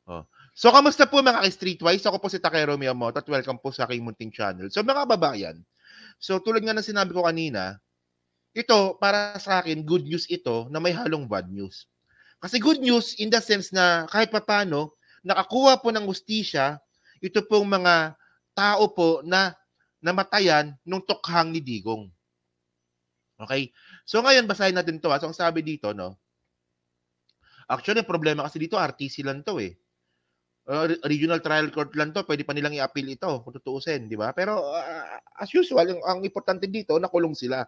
Oh. So, kamusta po mga ka-Streetwise? Ako po si Takero Miyamoto at welcome po sa aking munting channel. So, mga kababayan, so tulad nga ng sinabi ko kanina, ito, para sa akin, good news ito na may halong bad news. Kasi good news in the sense na kahit papano, nakakuha po ng hustisya, ito pong mga tao po na namatayan nung tukhang ni Digong. Okay? So ngayon, basahin natin ito. So ang sabi dito, no? Actually, problema kasi dito, RTC lang to eh. Regional Trial Court lang to, pwede pa nilang i-appeal ito, kung tutuusin, di ba? Pero as usual, ang importante dito, nakulong sila.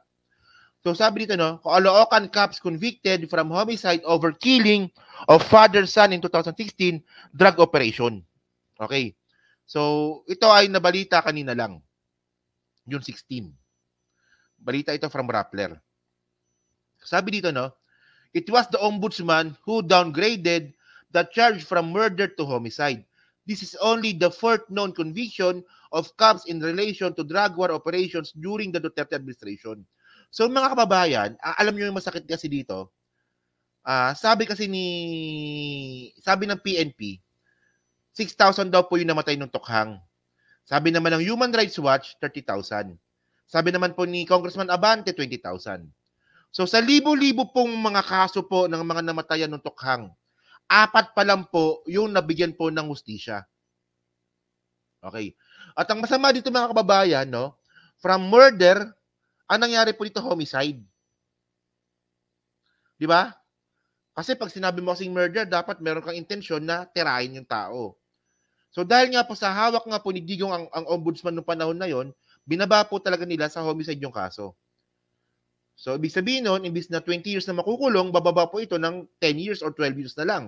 So sabi dito, no, Caloocan cops convicted from homicide over killing of father-son in 2016 drug operation. Okay. So ito ay nabalita kanina lang. June 16. Balita ito from Rappler. Sabi dito, no, it was the ombudsman who downgraded the charge from murder to homicide. This is only the fourth known conviction of cops in relation to drug war operations during the Duterte administration. So mga kababayan, alam niyo yung masakit kasi dito. Sabi ng PNP, 6,000 daw po yung namatay ng tukhang. Sabi naman ng Human Rights Watch, 30,000. Sabi naman po ni Congressman Abante, 20,000. So sa libo-libo pong mga kaso po ng mga namatayan ng tukhang, 4 pa lang po yung nabigyan po ng hustisya. Okay. At ang masama dito mga kababayan, no, from murder, ang nangyari po dito, homicide. Di ba? Kasi pag sinabi mo kasing murder, dapat meron kang intensyon na tirahin yung tao. So dahil nga po sa hawak nga po ni Digong ang ombudsman noong panahon na yon, binaba po talaga nila sa homicide yung kaso. So ibig sabihin nun, imbis na 20 years na makukulong, bababa po ito ng 10 years or 12 years na lang.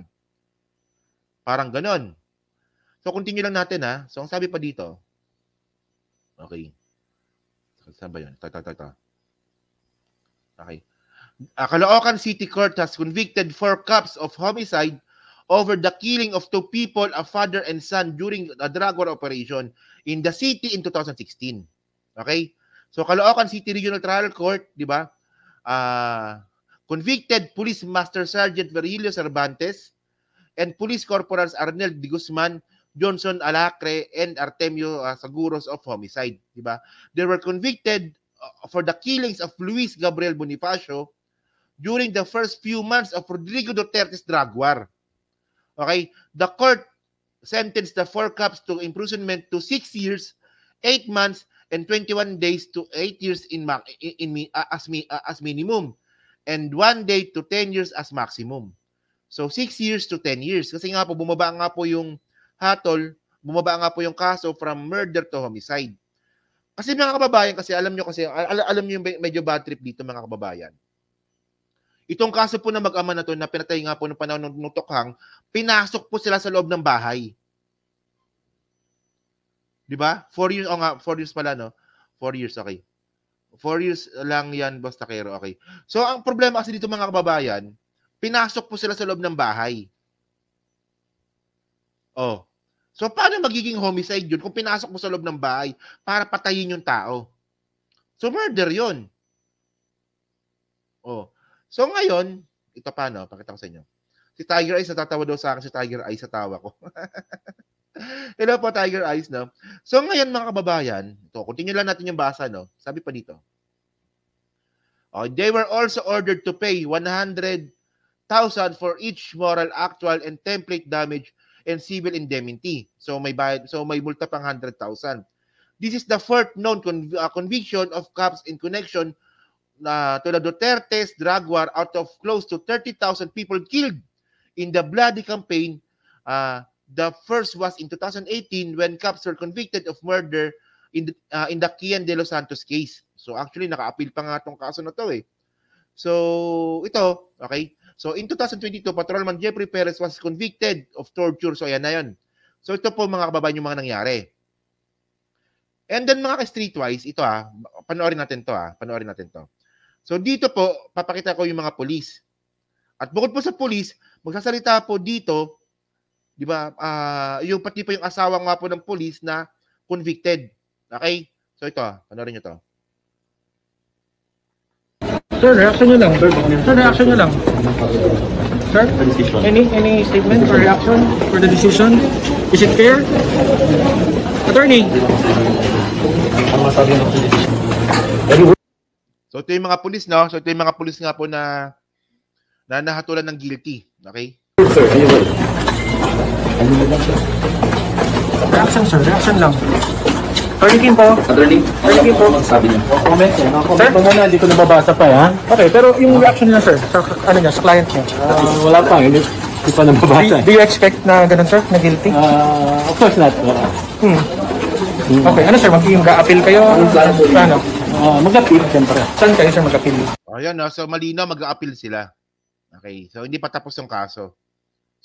Parang ganon. So continue lang natin ha. So ang sabi pa dito, okay. Saan ba yun? Okay. Caloocan City Court has convicted 4 cops of homicide over the killing of 2 people, a father and son, during a drug war operation in the city in 2016. Okay? So Caloocan City Regional Trial Court, di ba? Convicted Police Master Sergeant Virgilio Cervantes and Police Corporals Arnel de Guzman, Johnson Alacre, and Artemio Seguros of homicide, di ba? They were convicted for the killings of Luis Gabriel Bonifacio during the first few months of Rodrigo Duterte's drug war. Okay? The court sentenced the 4 cops to imprisonment to 6 years, 8 months, and 21 days to 8 years as minimum, and 1 day to 10 years as maximum. So 6 years to 10 years. Kasi nga po, bumaba nga po yung hatol, bumaba nga po yung kaso from murder to homicide. Kasi mga kababayan, kasi alam nyo yung medyo bad trip dito mga kababayan. Itong kaso po na mag-ama na to na pinatay nga po ng panahon ng tukhang, pinasok po sila sa loob ng bahay. Di ba? 4 years, 4 years pala, no? 4 years, okay. 4 years lang yan, Boss Takero, okay. So, ang problema kasi dito mga kababayan, pinasok po sila sa loob ng bahay. Oh. So, paano magiging homicide yun kung pinasok mo sa loob ng bahay para patayin yung tao? So, murder yun. Oh. So, ngayon, ito paano? Pakita ko sa inyo. Si Tiger Eyes, natatawa daw sa akin si Tiger Eyes sa tawa ko. Hello po, Tiger Eyes, no? So, ngayon, mga kababayan, ito, continue lang natin yung basa, no? Sabi pa dito. They were also ordered to pay 100,000 for each moral, actual, and template damage and civil indemnity. So may multa pang 100,000. This is the fourth known conviction of cops in connection to the Duterte's drug war out of close to 30,000 people killed in the bloody campaign. The first was in 2018 when cops were convicted of murder in the Kian de los Santos case. So actually naka-appeal pa nga tong kaso na to eh. So ito, okay? So, in 2022, Patrolman Jeffrey Perez was convicted of torture. So, ayan na yun. So, ito po mga kababayan yung mga nangyari. And then, mga ka-streetwise, ito panoorin natin to. So, dito po, papakita ko yung mga polis. At bukod po sa polis, magsasalita po dito, di ba, yung pati po yung asawa nga po ng polis na convicted. Okay? So, ito, panoorin nyo to. Sir, reaction nyo lang. Sir, reaction nyo lang. sir? Any statement or reaction for the decision? Is it fair? Attorney? So ito yung mga pulis, no? So ito yung mga pulis nga po na nahatulan ng guilty. Okay? Sir, reaction, sir. Reaction lang. Attorney Kim po. Attorney Kim po. Sabi niya. Comment niya. Sir? Muna, hindi ko nababasa pa, ha? Okay, pero yung reaction niya, sir, sa, ano niya, sa client niya? Wala pa. Hindi pa nababasa. Do you expect na ganun, sir? Na guilty? Of course not. Okay, ano, sir? Mag-appeal kayo? Ano? Mag-appeal, siyempre. Saan kayo, sir, mag-appeal? Ayan, no? So malinaw, mag-a-appeal sila. Okay, so hindi pa tapos yung kaso.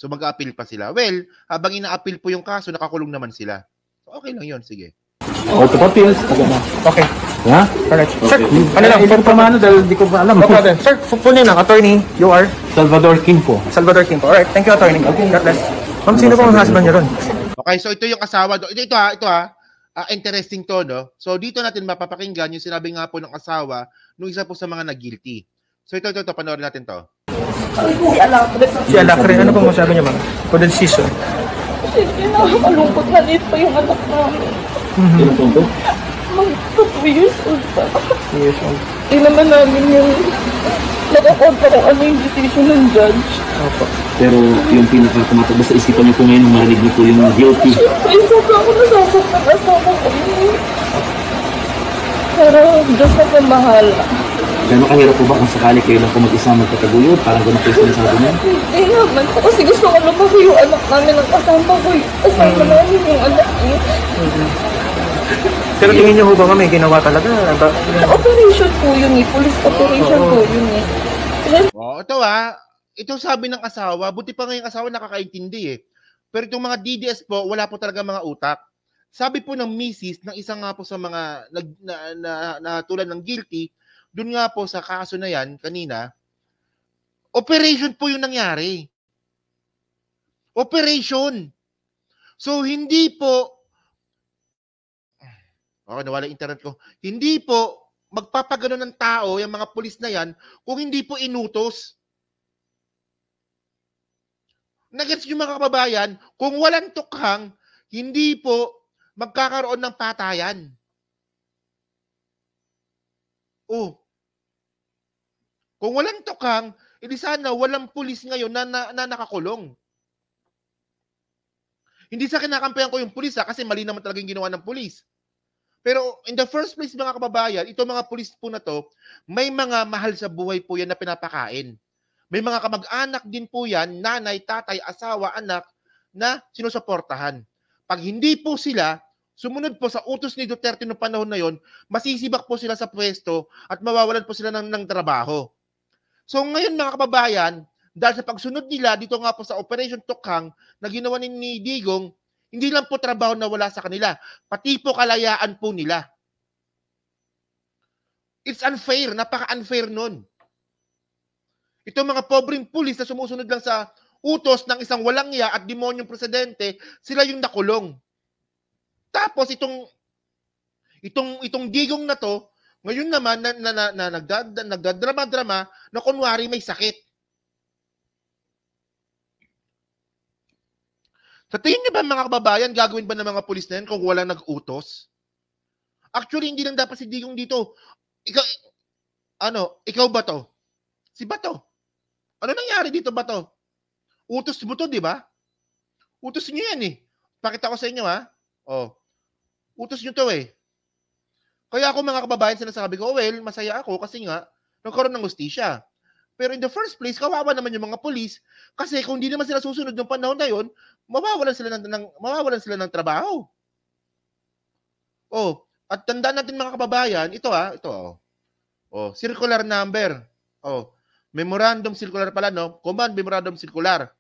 So mag-a-appeal pa sila. Well, habang ina-appeal po yung kaso, nakakulong naman sila. So okay lang yun, sige. Court of Appeals. Okay. Ha? Alright. Sir, ano lang? Ito pa mano dahil di ko pa alam. Okay, then. Sir, full name lang. Attorney, you are? Salvador Kim po. Salvador Kim po. Alright, thank you, attorney. God bless. Ma'am, sino po ang husband niyo ron? Okay, so ito yung asawa. Ito ha. Interesting to, no? So dito natin mapapakinggan yung sinabi nga po ng asawa nung isa po sa mga nag-guilty. So ito, panoorin natin to. Si Alacre, ano pong masabi niyo, ma'am? For the decision. Hindi nakakalungkot na late pa yung anak namin. Ilang punto? Mag 2 years old pa. 2 years old. Hindi naman namin yung nakakontra kung ano yung decision ng judge. Opo. Pero yung pinaka-tumatagos sa isipan niyo po ngayon, marinig niyo po yung guilty. Siyempre, sobrang ako nasasaktan asawa ko yun. Pero Diyos na pamahala. Gano'ng kahirap po ba kung sakali kayo lang po mag-isa magpataguyod? Parang gano'n po yung sinasabi niyo? Hindi naman po. Kasi gusto ko lumaki yung anak namin ng kasama ko. Kasama namin yung anak niya. Pero tingin niyo ho ba may ginawa talaga? Operation po yun eh. Police operation po yun eh. Ito ito sabi ng asawa, buti pa nga yung asawa nakakaintindi eh. Pero itong mga DDS po, wala po talaga mga utak. Sabi po ng misis ng isang nga po sa mga tulad ng guilty, dun nga po sa kaso na yan kanina, operation po yung nangyari. Operation. So hindi po, nawala yung internet ko, hindi po magpapagano ng tao, yung mga pulis na yan, kung hindi po inutos. Nagets yung mga kababayan, kung walang tukhang, hindi po magkakaroon ng patayan. Kung walang tukhang, edi sana walang pulis ngayon na nakakulong. Hindi sa kinakampihan ko yung pulis kasi mali naman talaga yung ginawa ng pulis. Pero in the first place mga kababayan, itong mga pulis po na to, may mga mahal sa buhay po yan na pinapakain. May mga kamag-anak din po yan, nanay, tatay, asawa, anak, na sinusuportahan. Pag hindi po sila, sumunod po sa utos ni Duterte noong panahon na yon, masisibak po sila sa pwesto at mawawalan po sila ng trabaho. So ngayon mga kababayan, dahil sa pagsunod nila dito nga po sa Operation Tukhang na ginawa ni Digong, hindi lang po trabaho na wala sa kanila, pati po kalayaan po nila. It's unfair, napaka-unfair nun. Itong mga pobreng pulis na sumusunod lang sa utos ng isang walang ya at demonyong presidente, sila yung nakulong. Tapos itong Digong na to, ngayon naman nagdadrama-drama na kunwari may sakit. Sa tingin niyo ba mga kababayan, gagawin ba ng mga pulis na yan kung walang nag-utos? Actually, hindi lang dapat si Digong dito. Ikaw ba to? Si Bato. Ano nangyari dito, Bato? Utos mo to, di ba? Utos niyo yan eh. Pakita ko sa inyo ha. Utos niyo to eh. Kaya ako mga kababayan sinasabi ko, well, masaya ako kasi nga nagkaroon ng hustisya. Pero in the first place, kawawa naman yung mga pulis kasi kung hindi naman sila susunod ng panahon na yon, mawawalan sila ng trabaho. At tandaan natin mga kababayan, ito. Circular number. Memorandum circular pala, no? Command Memorandum Circular.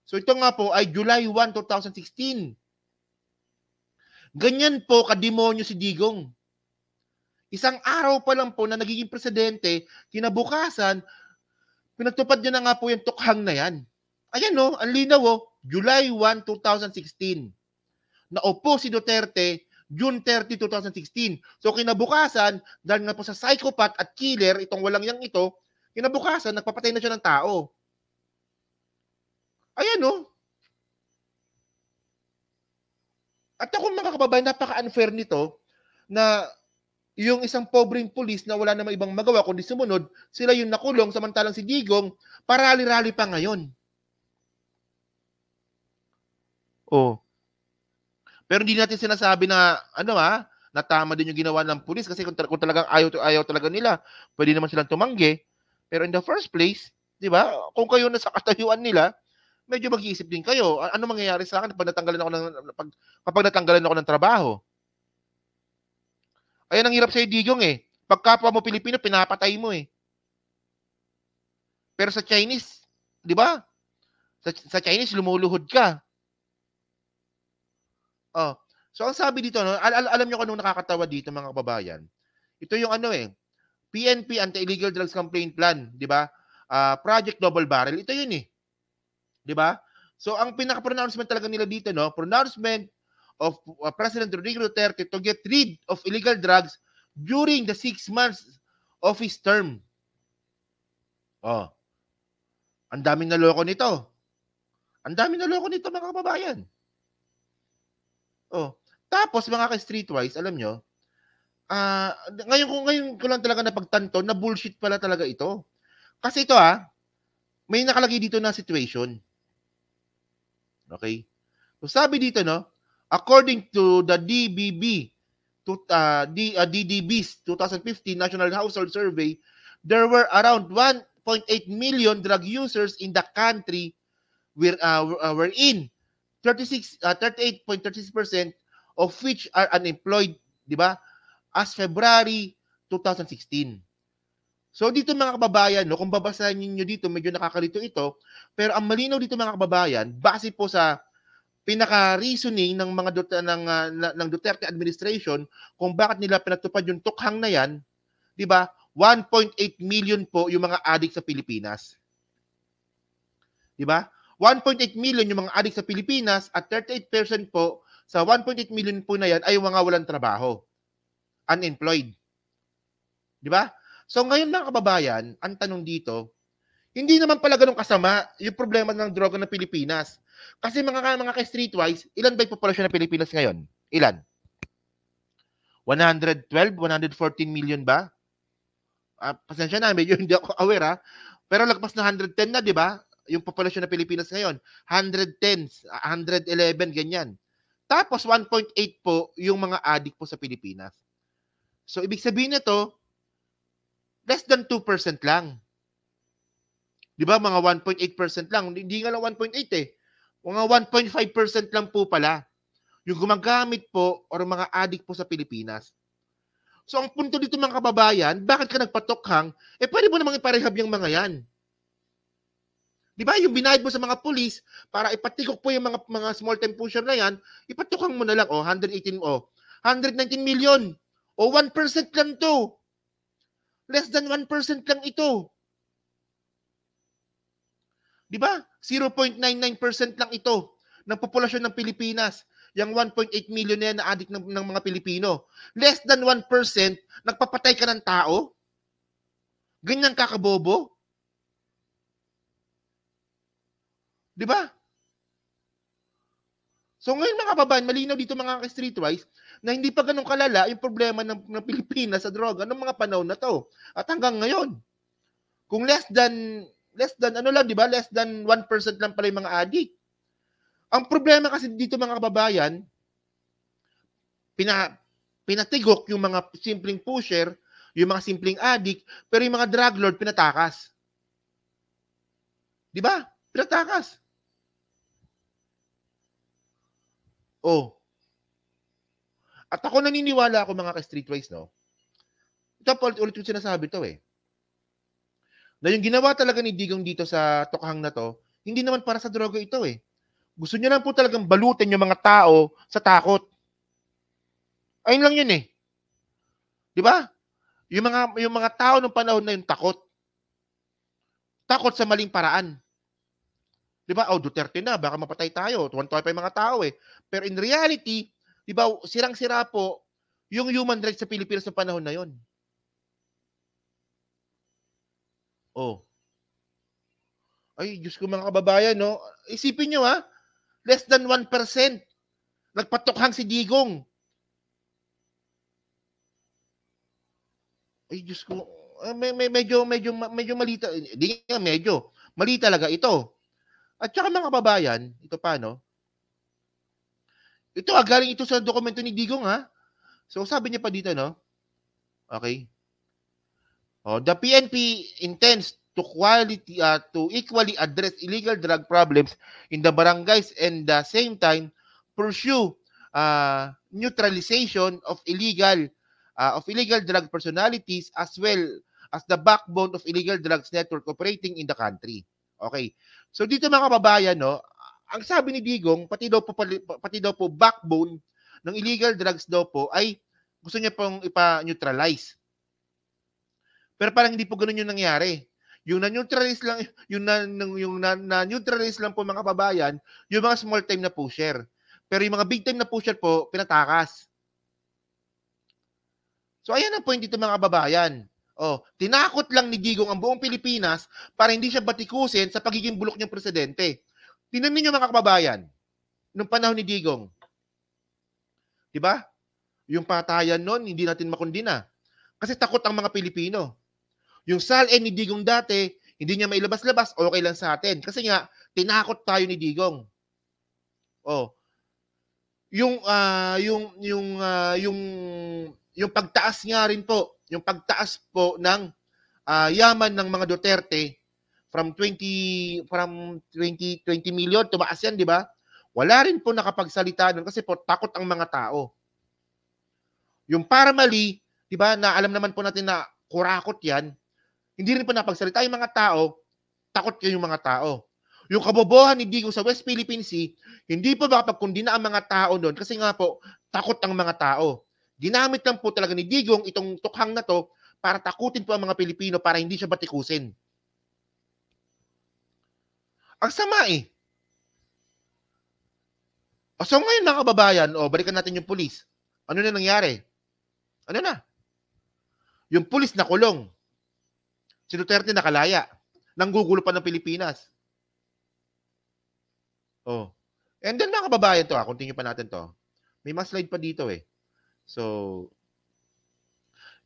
So ito nga po ay July 1, 2016. Ganyan po kademonyo si Digong. Isang araw pa lang po na nagiging presidente, kinabukasan, pinatupad niya na nga po yung tukhang na yan. Ayan no, ang linaw July 1, 2016. Naupo si Duterte, June 30, 2016. So kinabukasan, dahil nga po sa psychopath at killer, itong walang yang ito, kinabukasan, nagpapatay na siya ng tao. Ayan, oh. At ako mga kababayan, napaka-unfair nito na yung isang pobreng pulis na wala namang ibang magawa kundi sumunod, sila yung nakulong samantalang si Digong parali-rali pa ngayon. Oh. Pero hindi natin sinasabi na na tama din yung ginawa ng pulis kasi kung talagang ayaw talaga nila, pwede naman silang tumanggi. Pero in the first place, 'di ba? Kung kayo na sa katayuan nila, medyo mag-iisip din kayo. Ano mangyayari sa akin kapag natanggalan ako ng trabaho? Ayan ang hirap sa Digong eh. Pag kapwa mo Pilipino, pinapatay mo eh. Pero sa Chinese, 'di ba? Sa Chinese lumuluhod ka. Oh. So ang sabi dito, no, alam niyo kung anong nakakatawa dito mga kababayan. Ito yung PNP Anti-Illegal Drugs Campaign Plan, 'di ba? Project Double Barrel. Ito yun eh. 'Di ba? So ang pinaka-pronouncement talaga nila dito, no, pronouncement of President Rodrigo Duterte to get rid of illegal drugs during the 6 months of his term. Oh. Ang daming naloko nito. Ang daming naloko nito mga kababayan. Oh. Tapos mga ka-streetwise, alam nyo, ngayon ko lang talaga napagtanto na bullshit pala talaga ito. Kasi ito may nakalagay dito na situation. Okay? So sabi dito, no, according to the DDB's 2015 National Household Survey, there were around 1.8 million drug users in the country wherein 38.36% of which are unemployed, di ba? As February 2016. So dito mga kababayan, no, kung babasahin niyo dito, medyo nakakalito ito, pero ang malinaw dito mga kababayan, base po sa pinaka-reasoning ng mga ng Duterte administration kung bakit nila pinatupad yung tukhang na yan, 'di ba? 1.8 million po yung mga addict sa Pilipinas. 'Di ba? 1.8 million yung mga addict sa Pilipinas at 38% po sa 1.8 million po na yan ay mga walang trabaho. Unemployed. 'Di ba? So ngayon mga kababayan, ang tanong dito, hindi naman pala ganun kasama yung problema ng droga ng Pilipinas. Kasi mga ka-streetwise, ilan ba yung populasyon ng Pilipinas ngayon? Ilan? 112, 114 million ba? Pasensya na, medyo hindi ako aware Pero lagpas na 110 na, di ba? Yung populasyon ng Pilipinas ngayon. 110, 111, ganyan. Tapos 1.8 po yung mga addict po sa Pilipinas. So ibig sabihin nito, less than 2% lang. Di ba? Mga 1.8% lang. Hindi nga lang 1.8 eh. Mga 1.5% lang po pala yung gumagamit po or mga addict po sa Pilipinas. So ang punto dito mga kababayan, bakit ka nagpatokhang? Pwede mo namang iparehab yung mga yan. Di ba? Yung binayad mo sa mga pulis para ipatikok po yung mga small time pusher na yan, ipatokhang mo na lang. 119 million. 1% lang to. Less than 1% lang ito. Di ba? 0.99% lang ito ng populasyon ng Pilipinas. Yung 1.8 million na yan na addict ng mga Pilipino. Less than 1%, nagpapatay ka ng tao? Ganyan kakabobo? Di ba? So ngayon mga kababayan, malinaw dito mga ka-streetwise na hindi pa ganun kalala yung problema ng Pilipinas sa droga ng mga panahon na to. At hanggang ngayon, kung less than di ba? Less than 1% lang pala yung mga addict. Ang problema kasi dito mga kababayan, pinatigok yung mga simpleng pusher, yung mga simpleng addict, pero yung mga drug lord pinatakas. Di ba? Pinatakas. At ako naniniwala ako mga ka-streetwise, no? Ito po ulit yung sinasabi to na yung ginawa talaga ni Digong dito sa tokhang na to, hindi naman para sa droga ito Gusto niya lang po talagang balutin yung mga tao sa takot. Ayun lang yun Di ba? Yung mga tao ng panahon na yun takot. Takot sa maling paraan. Di ba? Duterte na, baka mapatay tayo. Tuwan-tuwa pa yung mga tao Pero in reality, di ba, sirang-sira po yung human rights sa Pilipinas sa panahon na yun. Ay, Diyos ko mga kababayan, no? Isipin nyo, ha? Less than 1%. Nagpatukhang si Digong. Ay, Diyos ko. Medyo mali. Hindi nga medyo. Mali talaga ito. At saka mga kababayan, ito pa, no? Ito, galing ito sa dokumento ni Digong, ha? So, sabi niya pa dito, no? Okay. The PNP intends to equally address illegal drug problems in the barangays and the same time pursue neutralization of illegal drug personalities as well as the backbone of illegal drugs network operating in the country. Okay. So dito mga kababayan, no, ang sabi ni Digong, pati daw po backbone ng illegal drugs daw po ay gusto niya pong ipa-neutralize. Pero parang hindi po ganoon yung nangyari. Yung na-neutralize lang, yung na-neutralize lang po mga kababayan, yung mga small time na pusher. Pero yung mga big time na pusher po, pinatakas. So ayan ang point dito mga kababayan. Tinakot lang ni Digong ang buong Pilipinas para hindi siya batikusin sa pagiging bulok niyang presidente. Tingnan niyo mga kababayan, nung panahon ni Digong. 'Di ba? Yung patayan noon, hindi natin makundina. Kasi takot ang mga Pilipino. Yung SALN ni Digong dati, hindi niya mailabas-labas, okay lang sa atin. Kasi nga, tinakot tayo ni Digong. Yung pagtaas nga rin po, yung pagtaas po ng yaman ng mga Duterte from 20 million, tumaas yan, di ba? Wala rin po nakapagsalita doon kasi po takot ang mga tao. Yung paramali, di ba, na alam naman po natin na kurakot yan, hindi rin po napagsalita yung mga tao, takot yung mga tao. Yung kabobohan ni Digong sa West Philippine Sea, hindi po makapagkundina ang mga tao doon kasi nga po, takot ang mga tao. Ginamit lang po talaga ni Digong itong tukhang na to para takutin po ang mga Pilipino para hindi siya batikusin. Ang sama eh. So ngayon mga kababayan, balikan natin yung pulis. Ano na nangyari? Ano na? Yung pulis na kulong. Si Duterte nakalaya. Nanggugulo pa ng Pilipinas. And then mga kababayan to, continue pa natin to. May mas slide pa dito eh. So,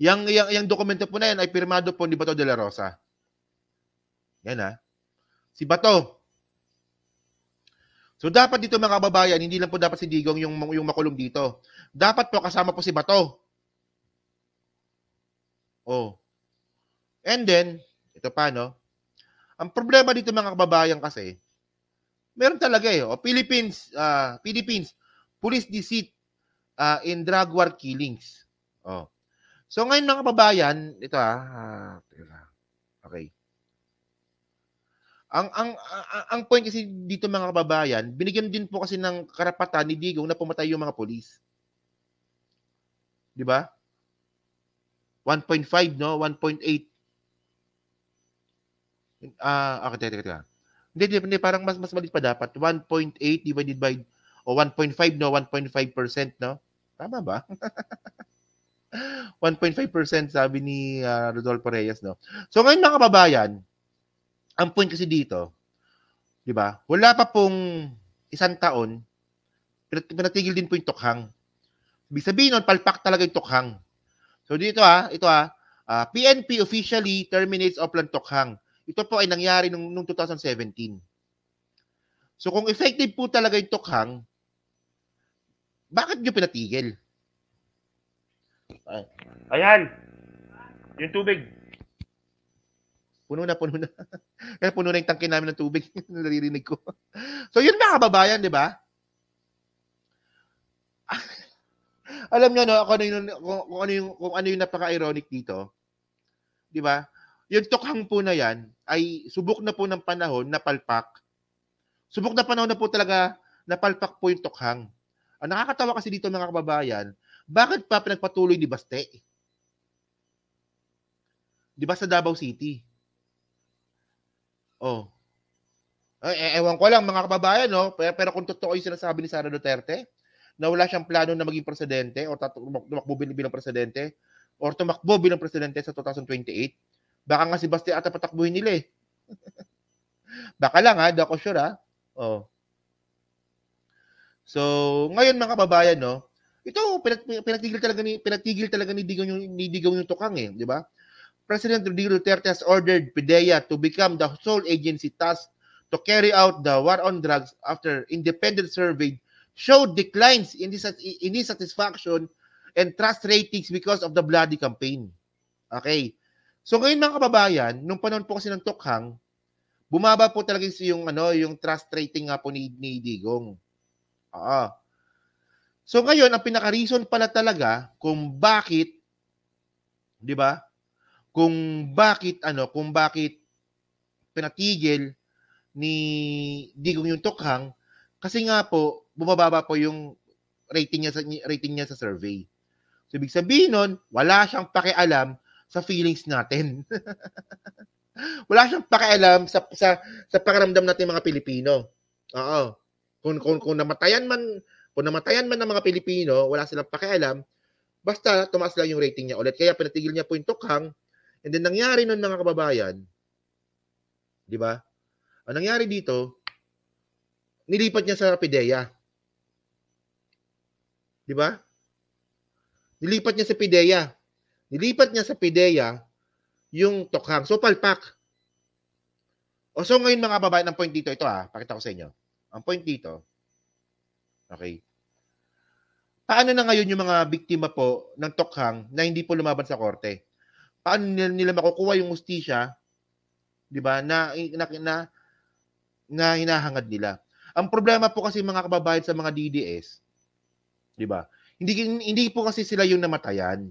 yung dokumento po na yan ay pirmado po ni Bato de la Rosa. Yan ha. Si Bato. So, dapat dito mga kababayan, hindi lang po dapat si Digong yung makulong dito. Dapat po kasama po si Bato. And then, ito pa, no? Ang problema dito mga kababayan kasi, meron talaga Philippines, police deceit in drug war killings. So ngayon mga kababayan, ito okay. Ang point kasi dito mga kababayan, binigyan din po kasi ng karapatan ni Digong na pumatay yung mga pulis. 'Di ba? 1.5 no, 1.8. Okay, teka. Hindi, parang mas maliit pa dapat. 1.8 divided by 1.5 no, 1.5%, no? Tama ba? 1.5% sabi ni Rodolfo Reyes, no? So ngayon mga kababayan, ang point kasi dito, 'di ba? Wala pa pong isang taon, pinatigil din po yung tukhang. Ibig sabihin nun, palpak talaga yung tukhang. So dito PNP officially terminates Oplan Tukhang. Ito po ay nangyari nung 2017. So kung effective po talaga yung tukhang, bakit nyo pinatigil? Ayan. Yung tubig. Puno na. Kaya puno na yung tangke namin ng tubig. Naririnig ko. So yun mga kababayan, di ba? Alam nyo, no, kung ano yung napaka-ironic dito. Di ba? Yung tukhang po na yan ay subok na po ng panahon na palpak. Subok na panahon na po talaga na palpak po yung tukhang. Ang nakakatawa kasi dito mga kababayan, bakit pa pinagpatuloy ni Baste? Di ba sa Davao City? Ewan ko lang mga kababayan, no? Pero kung totoo yung sinasabi ni Sara Duterte, na wala siyang plano na maging presidente o tumakbo bilang presidente or tumakbo bilang presidente sa 2028, baka nga si Baste ata patakbuhin nila eh. Baka lang ha, di ako sure ha. Oh. So, ngayon mga kababayan, no, ito pinagtigil talaga ni Digong yung tukang eh, di ba? President Rodrigo Duterte has ordered PDEA to become the sole agency tasked to carry out the war on drugs after independent survey showed declines in dissatisfaction and trust ratings because of the bloody campaign. Okay. So ngayon mga kababayan, nung panahon po kasi ng tukhang, bumaba po talaga yung trust rating nga po ni Digong. So ngayon ang pinaka-reason pala talaga kung bakit 'di ba? Kung bakit pinatigil ni Digong yung tukhang kasi nga po bumababa po yung rating niya sa survey. So ibig sabihin nun, wala siyang pakialam sa feelings natin. Wala siyang pakialam sa pakiramdam natin mga Pilipino. Oo. Kung namatayan man ng mga Pilipino, wala silang pakialam, basta tumaas lang yung rating niya ulit. Kaya pinatigil niya po yung tukhang. And then nangyari nun mga kababayan, di ba? Ang nangyari dito, nilipat niya sa PDEA. Di ba? Nilipat niya sa PDEA yung tukhang. So, palpak. So, ngayon mga kababayan, ang point dito, ito pakita ko sa inyo. Ang point dito, okay. Paano na ngayon yung mga biktima po ng tukhang na hindi po lumaban sa korte? Paano nila makukuha yung hustisya, di ba, na hinahangad nila? Ang problema po kasi mga kababayan sa mga DDS, di ba? Hindi po kasi sila yung namatayan.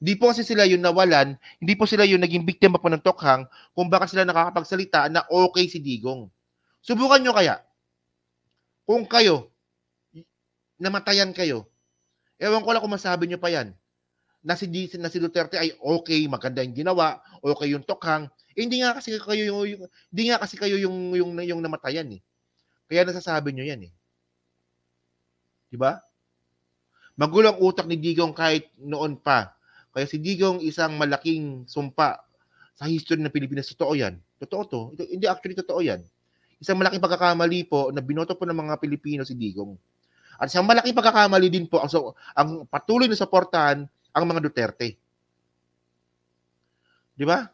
Hindi po kasi sila yung nawalan, hindi po sila yung naging biktima po ng tukhang kung baka sila nakakapagsalita na okay si Digong. Subukan nyo kaya. Kung kayo, namatayan kayo, ewan ko lang kung masabi nyo pa yan, na si Duterte ay okay, maganda yung ginawa, okay yung tukhang, hindi nga kasi kayo yung namatayan eh. Kaya nasasabi nyo yan eh. Diba? Magulang utak ni Digong kahit noon pa. Kaya si Digong isang malaking sumpa sa history ng Pilipinas. Totoo yan. Totoo to. Hindi actually totoo yan. Isang malaking pagkakamali po na binoto po ng mga Pilipino si Digong. At isang malaking pagkakamali din po ang patuloy na suportahan ang mga Duterte. Di ba?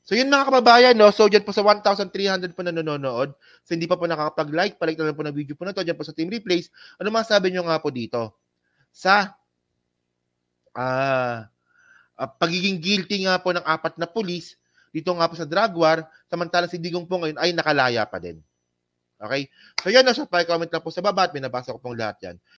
So yun mga kababayan, no? So dyan po sa 1,300 po na nanonood. So hindi pa po nakakapag-like, palike na lang po ng video po na to. Dyan po sa Team Replays. Ano masabi nyo nga po dito? Sa pagiging guilty nga po ng 4 na pulis dito nga po sa drug war, samantalang si Digong po ngayon ay nakalaya pa din. Okay? So yan, no? So, pa-comment lang po sa baba at binabasa ko pong lahat yan.